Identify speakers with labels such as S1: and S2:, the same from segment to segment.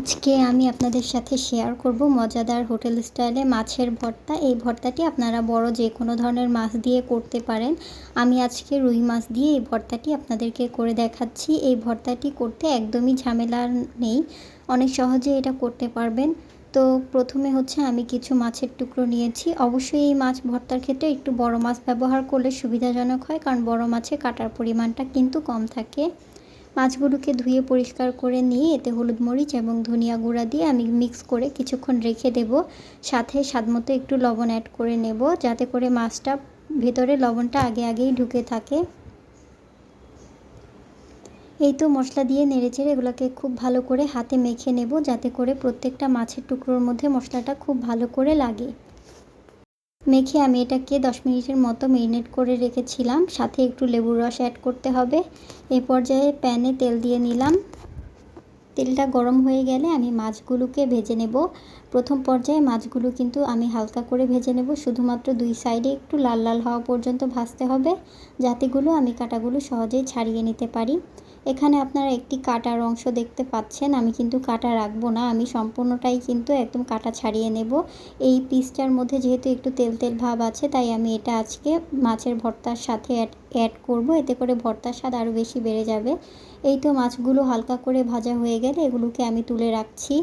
S1: আজকে আমি আপনাদের সাথে শেয়ার করব মজাদার হোটেল স্টাইলে মাছের ভর্তা। এই ভর্তাটি আপনারা বড় যে কোনো ধরনের মাছ দিয়ে করতে পারেন। আমি আজকে রুই মাছ দিয়ে এই ভর্তাটি আপনাদেরকে করে দেখাচ্ছি। এই ভর্তাটি করতে একদমই ঝামেলা নেই, অনেক সহজে এটা করতে পারবেন। তো প্রথমে হচ্ছে আমি কিছু মাছের টুকরো নিয়েছি। অবশ্যই এই মাছ ভর্তার ক্ষেত্রে একটু বড় মাছ ব্যবহার করলে সুবিধাজনক হয়, কারণ বড় মাছে কাটার পরিমাণটা কিন্তু কম থাকে। মাছগুলোকে ধুয়ে পরিষ্কার করে নিয়ে এতে হলুদ মরিচ এবং ধনিয়া গুঁড়া দিয়ে আমি মিক্স করে কিছুক্ষণ রেখে দেব। সাথে স্বাদমতো একটু লবণ অ্যাড করে নেব, যাতে করে মাছটা ভেতরে লবণটা আগেই ঢুকে থাকে। এই তো মশলা দিয়ে নেড়েচেড়ে এগুলোকে খুব ভালো করে হাতে মেখে নেব, যাতে করে প্রত্যেকটা মাছের টুকরোর মধ্যে মশলাটা খুব ভালো করে লাগে। মেখে আমি এটাকে 10 মিনিটের মতো মেরিনেট করে রেখেছিলাম। সাথে একটু লেবুর রস অ্যাড করতে হবে। এই পর্যায়ে প্যানে তেল দিয়ে নিলাম। তেলটা গরম হয়ে গেলে আমি মাছগুলোকে ভেজে নেব। প্রথম পর্যায়ে মাছগুলো কিন্তু আমি হালকা করে ভেজে নেব, শুধুমাত্র দুই সাইডে একটু লাল লাল হওয়া পর্যন্ত ভাজতে হবে, যাতেগুলো আমি কাঁটাগুলো সহজেই ছাড়িয়ে নিতে পারি। এখানে আপনারা একটি কাটার অংশ দেখতে পাচ্ছেন, আমি কিন্তু কাটা রাখবো না, আমি সম্পূর্ণটাই কিন্তু একদম কাটা ছাড়িয়ে নেব। এই পিসটার মধ্যে যেহেতু একটু তেল তেল ভাব আছে, তাই আমি এটা আজকে মাছের ভর্তার সাথে অ্যাড করব। এতে করে ভর্তার স্বাদ আরও বেশি বেড়ে যাবে। এই তো মাছগুলো হালকা করে ভাজা হয়ে গেলে এগুলোকে আমি তুলে রাখছি।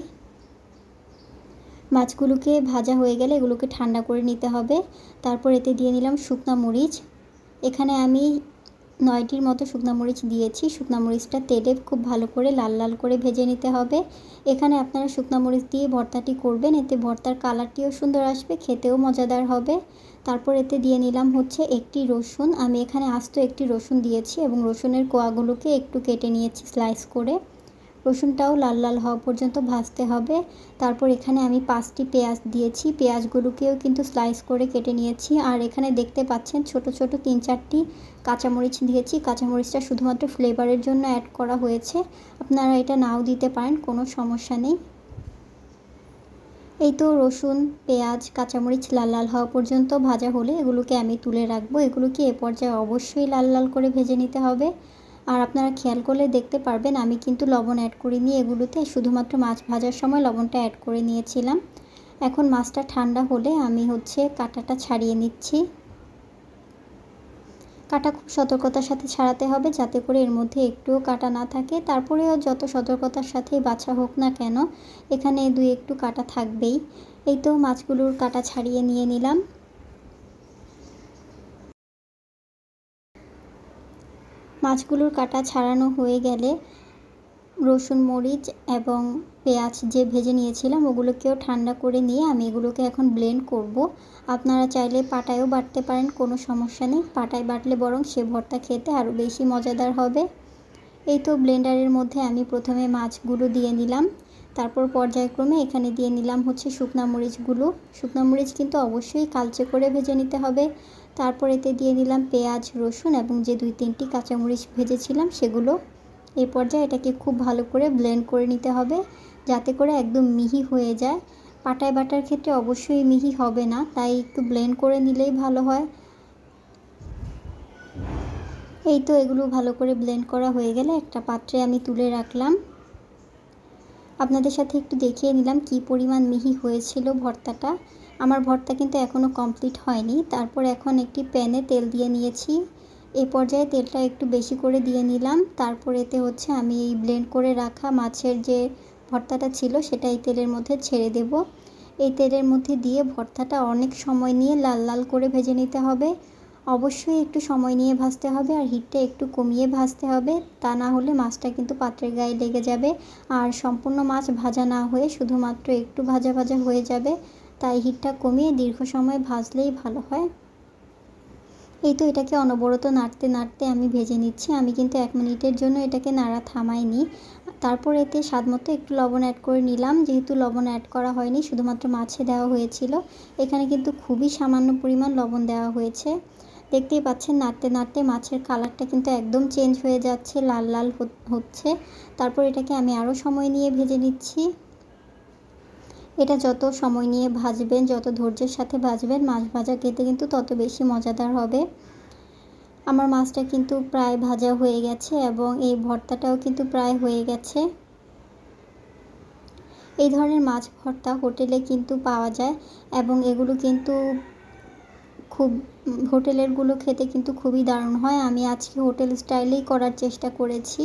S1: মাছগুলোকে ভাজা হয়ে গেলে এগুলোকে ঠান্ডা করে নিতে হবে। তারপর এতে দিয়ে নিলাম শুকনা মরিচ। এখানে আমি 9টির মতো শুকনা মরিচ দিয়েছি। শুকনা মরিচটা তেলে খুব ভালো করে লাল লাল করে ভেজে নিতে হবে। এখানে আপনারা শুকনা মরিচ দিয়ে ভর্তাটি করবেন, এতে ভর্তার কালারটিও সুন্দর আসবে, খেতেও মজাদার হবে। তারপর এতে দিয়ে নিলাম হচ্ছে একটি রসুন। আমি এখানে আস্ত একটি রসুন দিয়েছি এবং রসুনের কোয়াগুলোকে একটু কেটে নিয়েছি স্লাইস করে। রসুনটাও লাল লাল হওয়া পর্যন্ত ভাজতে হবে। তারপর এখানে আমি 5টি পেঁয়াজ দিয়েছি। পেঁয়াজগুলোকেও কিন্তু স্লাইস করে কেটে নিয়েছি। আর এখানে দেখতে পাচ্ছেন ছোট ছোট 3-4টি কাঁচামরিচ দিয়েছি। কাঁচামরিচটা শুধুমাত্র ফ্লেভারের জন্য অ্যাড করা হয়েছে, আপনারা এটা নাও দিতে পারেন, কোনো সমস্যা নেই। এই তো রসুন, পেঁয়াজ, কাঁচামরিচ লাল লাল হওয়া পর্যন্ত ভাজা হলে এগুলোকে আমি তুলে রাখবো। এগুলোকে এ পর্যায়ে অবশ্যই লাল লাল করে ভেজে নিতে হবে। আর আপনারা খেয়াল করলে দেখতে পারবেন আমি কিন্তু লবণ অ্যাড করিনি এগুলোতে, শুধুমাত্র মাছ ভাজার সময় লবণটা অ্যাড করে নিয়েছিলাম। এখন মাছটা ঠান্ডা হলে আমি হচ্ছে কাঁটাটা ছাড়িয়ে নিচ্ছি। কাঁটা খুব সতর্কতার সাথে ছাড়াতে হবে, যাতে করে এর মধ্যে একটুও কাঁটা না থাকে। তারপরেও যত সতর্কতার সাথেই বাছা হোক না কেন, এখানে দুই একটু কাঁটা থাকবেই। এই তো মাছগুলোর কাঁটা ছাড়িয়ে নিয়ে নিলাম। মাছগুলোর কাঁটা ছাড়ানো হয়ে গেলে রসুন, মরিচ এবং পেঁয়াজ যে ভেজে নিয়েছিলাম ওগুলোকেও ঠান্ডা করে নিয়ে আমি এগুলোকে এখন ব্লেন্ড করব। আপনারা চাইলে পাটায়ও বাটতে পারেন, কোনো সমস্যা নেই। পাটায় বাটলে বরং সে ভর্তা খেতে আরও বেশি মজাদার হবে। এই তো ব্লেন্ডারের মধ্যে আমি প্রথমে মাছগুলো দিয়ে নিলাম। তারপর পর্যায়ক্রমে এখানে দিয়ে নিলাম হচ্ছে শুকনা মরিচগুলো। শুকনা মরিচ কিন্তু অবশ্যই কালচে করে ভেজে নিতে হবে। তারপর এতে দিয়ে নিলাম পেঁয়াজ, রসুন এবং যে 2-3টি কাঁচামরিচ ভেজেছিলাম সেগুলো। এই পর্যায়ে এটাকে খুব ভালো করে ব্লেন্ড করে নিতে হবে, যাতে করে একদম মিহি হয়ে যায়। পাটায় বাটার ক্ষেত্রে অবশ্যই মিহি হবে না, তাই একটু ব্লেন্ড করে নিলেই ভালো হয়। এই তো এগুলো ভালো করে ব্লেন্ড করা হয়ে গেলে একটা পাত্রে আমি তুলে রাখলাম। আপনাদের সাথে একটু দেখিয়ে নিলাম কি পরিমাণ মিহি হয়েছিল ভর্তাটা। আমার ভর্তা কিন্তু এখনও কমপ্লিট হয়নি। তারপর এখন একটি প্যানে তেল দিয়ে নিয়েছি। এই পর্যায়ে তেলটা একটু বেশি করে দিয়ে নিলাম। তারপর এতে হচ্ছে আমি এই ব্লেন্ড করে রাখা মাছের যে ভর্তাটা ছিল সেটা এই তেলের মধ্যে ছেড়ে দেব। এই তেলের মধ্যে দিয়ে ভর্তাটা অনেক সময় নিয়ে লাল লাল করে ভেজে নিতে হবে। অবশ্যই একটু সময় নিয়ে ভাজতে হবে আর হিটটা একটু কমিয়ে ভাজতে হবে, তা না হলে মাছটা কিন্তু পাত্রের গায়ে লেগে যাবে আর সম্পূর্ণ মাছ ভাজা না হয়ে শুধুমাত্র একটু ভাজা ভাজা হয়ে যাবে। তাই হিটটা কমিয়ে দীর্ঘ সময় ভাজলেই ভালো হয়। এই তো এটাকে অনবরত নাড়তে নাড়তে আমি ভেজে নিচ্ছি। আমি কিন্তু 1 মিনিটের জন্য এটাকে নাড়া থামাইনি। তারপর এতে স্বাদমতো একটু লবণ অ্যাড করে নিলাম। যেহেতু লবণ অ্যাড করা হয়নি, শুধুমাত্র মাছে দেওয়া হয়েছিল, এখানে কিন্তু খুবই সামান্য পরিমাণ লবণ দেওয়া হয়েছে। দেখতেই পাচ্ছেন নাড়তে নাড়তে মাছের কালারটা কিন্তু একদম চেঞ্জ হয়ে যাচ্ছে, লাল লাল হচ্ছে। তারপর এটাকে আমি আরও সময় নিয়ে ভেজে নিচ্ছি। এটা যত সময় নিয়ে ভাজবেন, যত ধৈর্যের সাথে ভাজবেন, মাছ ভাজা খেতে কিন্তু তত বেশি মজাদার হবে। আমার মাছটা কিন্তু প্রায় ভাজা হয়ে গেছে এবং এই ভর্তাটাও কিন্তু প্রায় হয়ে গেছে। এই ধরনের মাছ ভর্তা হোটেলে কিন্তু পাওয়া যায় এবং এগুলো কিন্তু খুব হোটেলেরগুলো খেতে কিন্তু খুবই দারুণ হয়। আমি আজকে হোটেল স্টাইলেই করার চেষ্টা করেছি।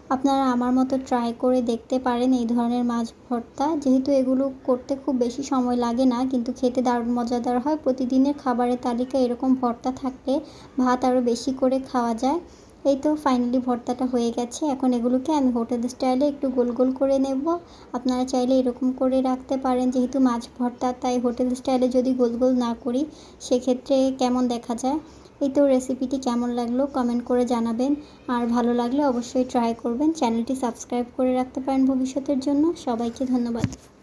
S1: আপনারা আমার মতো ট্রাই করে দেখতে পারেন এই ধরনের মাছ ভর্তা। যেহেতু এগুলো করতে খুব বেশি সময় লাগে না, কিন্তু খেতে দারুণ মজাদার হয়। প্রতিদিনের খাবারের তালিকায় এরকম ভর্তা থাকলে ভাত আরও বেশি করে খাওয়া যায়। এই তো ফাইনালি ভর্তাটা হয়ে গেছে। এখন এগুলোকে আমি হোটেল স্টাইলে একটু গোল গোল করে নেব। আপনারা চাইলে এরকম করে রাখতে পারেন। যেহেতু মাছ ভর্তা, তাই হোটেল স্টাইলে যদি গোল গোল না করি সেক্ষেত্রে কেমন দেখা যায়। এই তো রেসিপিটি কেমন লাগলো কমেন্ট করে জানাবেন। আর ভালো লাগলে অবশ্যই ট্রাই করবেন। চ্যানেলটি সাবস্ক্রাইব করে রাখতে পারেন ভবিষ্যতের জন্য। সবাইকে ধন্যবাদ।